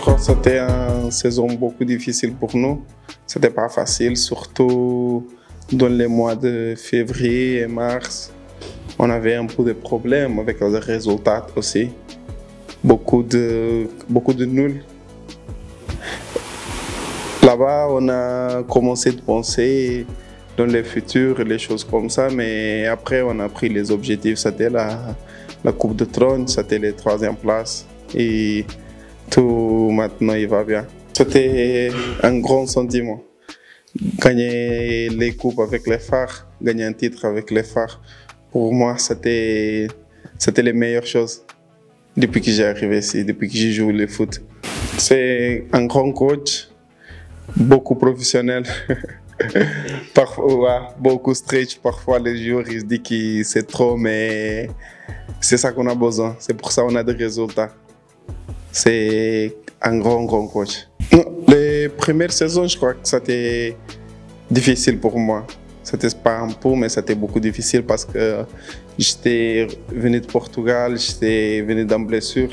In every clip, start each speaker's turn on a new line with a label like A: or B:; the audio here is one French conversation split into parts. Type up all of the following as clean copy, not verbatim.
A: crois que c'était une saison beaucoup difficile pour nous. C'était pas facile, surtout dans les mois de février et mars. On avait un peu de problèmes avec les résultats aussi. Beaucoup de nuls. Là-bas, on a commencé de penser dans le futur, les choses comme ça, mais après, on a pris les objectifs. C'était la Coupe de Trône, c'était la 3e place. Et tout maintenant, il va bien. C'était un grand sentiment. Gagner les coupes avec les phares, gagner un titre avec les phares, pour moi, c'était les meilleures choses depuis que j'ai arrivé ici, depuis que j'ai joué le foot. C'est un grand coach, beaucoup professionnel, parfois beaucoup stretch, parfois les joueurs ils se disent que c'est trop, mais c'est ça qu'on a besoin, c'est pour ça qu'on a des résultats. C'est un grand coach. Les premières saisons, je crois que c'était difficile pour moi. C'était pas un peu, mais c'était beaucoup difficile parce que j'étais venu de Portugal, j'étais venu d'une blessure.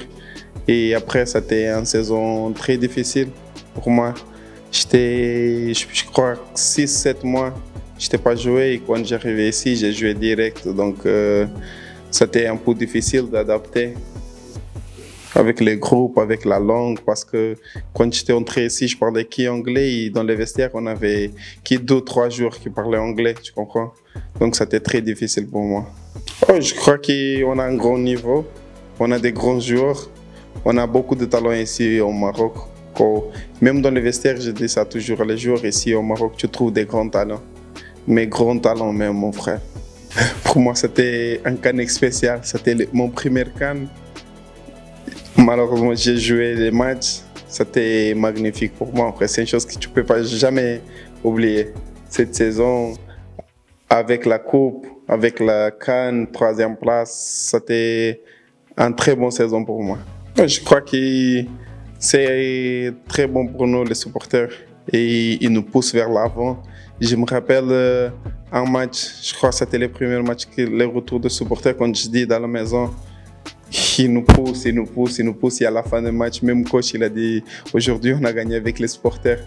A: Et après, c'était une saison très difficile pour moi. Je crois, 6-7 mois, je n'étais pas joué. Et quand j'arrivais ici, j'ai joué direct. Donc, c'était un peu difficile d'adapter avec les groupes, avec la langue, parce que quand j'étais entré ici, je parlais qu'anglais et dans les vestiaires, on avait 2-3 joueurs qui parlaient anglais, tu comprends? Donc c'était très difficile pour moi. Oh, je crois qu'on a un grand niveau, on a des grands joueurs, on a beaucoup de talents ici au Maroc. Même dans les vestiaires, je dis ça toujours, les joueurs ici au Maroc, tu trouves des grands talents. Mais grands talents même, mon frère. Pour moi, c'était un CAN spécial, c'était mon premier CAN. Malheureusement, j'ai joué les matchs, c'était magnifique pour moi. C'est une chose que tu ne peux pas jamais oublier. Cette saison, avec la Coupe, avec la CAN, 3e place, c'était une très bonne saison pour moi. Je crois que c'est très bon pour nous, les supporters, et ils nous poussent vers l'avant. Je me rappelle un match, je crois que c'était le premier match, les retours de supporters, quand je dis dans la maison, il nous pousse. Et à la fin du match, même coach, il a dit aujourd'hui on a gagné avec les supporters.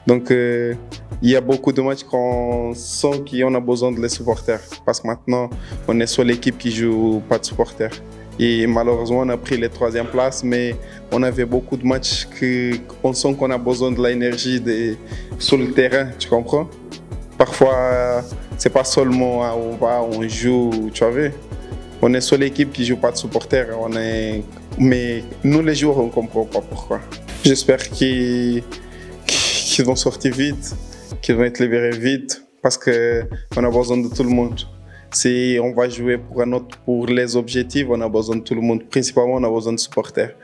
A: Donc il y a beaucoup de matchs qu'on sent qu'on a besoin de les supporters. Parce que maintenant, on est sur l'équipe qui joue pas de supporters. Et malheureusement, on a pris les 3e places, mais on avait beaucoup de matchs qu'on sent qu'on a besoin de l'énergie sur le terrain, tu comprends? Parfois, c'est pas seulement on va, on joue, tu vois. On est sur l'équipe qui ne joue pas de supporters, mais nous les joueurs, on ne comprend pas pourquoi. J'espère qu'ils vont sortir vite, qu'ils vont être libérés vite, parce qu'on a besoin de tout le monde. Si on va jouer pour les objectifs, on a besoin de tout le monde. Principalement, on a besoin de supporters.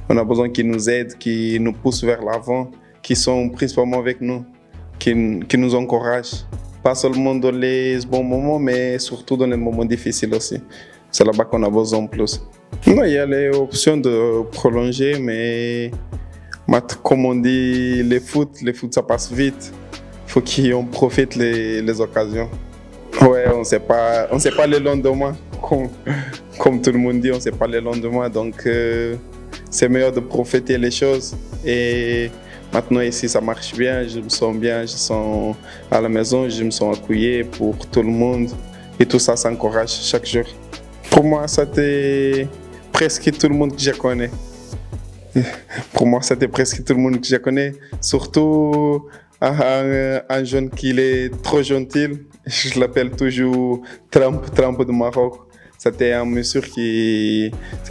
A: On a besoin qu'ils nous aident, qui nous poussent vers l'avant, qui sont principalement avec nous, qui nous encouragent. Pas seulement dans les bons moments, mais surtout dans les moments difficiles aussi. C'est là-bas qu'on a besoin de plus. Non, il y a les options de prolonger, mais comme on dit, le foot ça passe vite. Il faut qu'on profite les occasions. Ouais, on ne sait pas le lendemain, comme tout le monde dit, on ne sait pas le lendemain. Donc, c'est meilleur de profiter les choses. Et maintenant, ici, ça marche bien, je me sens bien, je sens à la maison, je me sens accueilli pour tout le monde. Et tout ça, ça encourage chaque jour. Pour moi, c'était presque tout le monde que je connais. Pour moi, c'était presque tout le monde que je connais. Surtout un jeune qui est trop gentil. Je l'appelle toujours Trump de Maroc. C'était un monsieur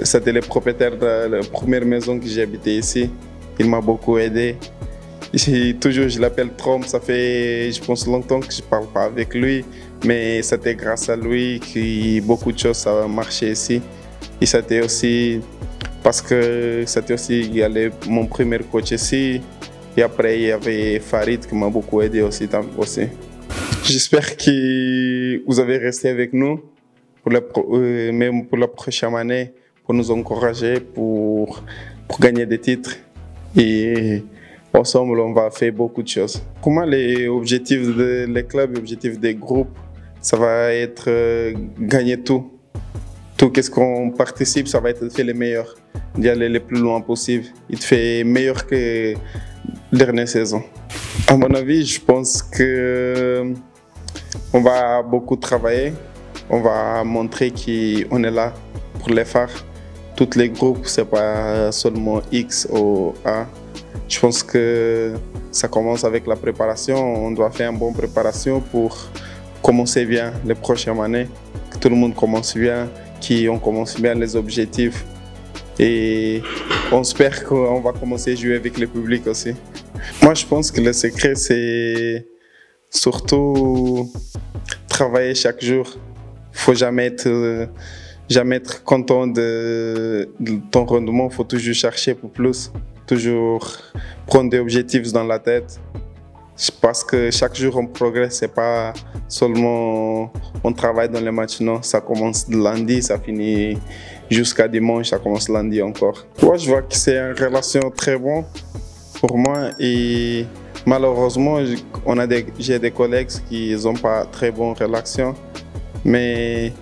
A: c'était le propriétaire de la première maison que j'ai habité ici. Il m'a beaucoup aidé. Je l'appelle Trump, ça fait, je pense, longtemps que je ne parle pas avec lui. Mais c'était grâce à lui que beaucoup de choses ont marché ici. Et c'était aussi parce que il y avait mon premier coach ici. Et après, il y avait Farid qui m'a beaucoup aidé aussi. J'espère que vous avez resté avec nous même pour la prochaine année, pour nous encourager, pour gagner des titres. Et ensemble, on va faire beaucoup de choses. Pour moi, les objectifs des clubs, les objectifs des groupes, ça va être gagner tout. Tout qu'est-ce qu'on participe, ça va être fait les meilleurs. d'y aller le plus loin possible. Il te fait meilleur que dernière saison. À mon avis, je pense que on va beaucoup travailler. On va montrer qu'on est là pour les phares. Tous les groupes, c'est pas seulement X ou A. Je pense que ça commence avec la préparation. On doit faire une bonne préparation pour commencer bien les prochaines années. Que tout le monde commence bien, qu'on commence bien les objectifs. Et on espère qu'on va commencer à jouer avec le public aussi. Moi, je pense que le secret, c'est surtout travailler chaque jour. Il ne faut jamais être content de ton rendement. Il faut toujours chercher pour plus. Toujours prendre des objectifs dans la tête. Parce que chaque jour on progresse, c'est pas seulement on travaille dans les matchs, non. Ça commence lundi, ça finit jusqu'à dimanche, ça commence lundi encore. Moi, je vois que c'est une relation très bonne pour moi et malheureusement, j'ai des collègues qui n'ont pas très bonne relation. Mais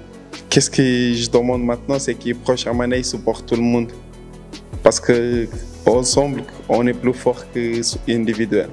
A: qu'est-ce que je demande maintenant, c'est que prochaine année, ils supportent tout le monde. Parce qu'ensemble, on est plus fort qu'individuel.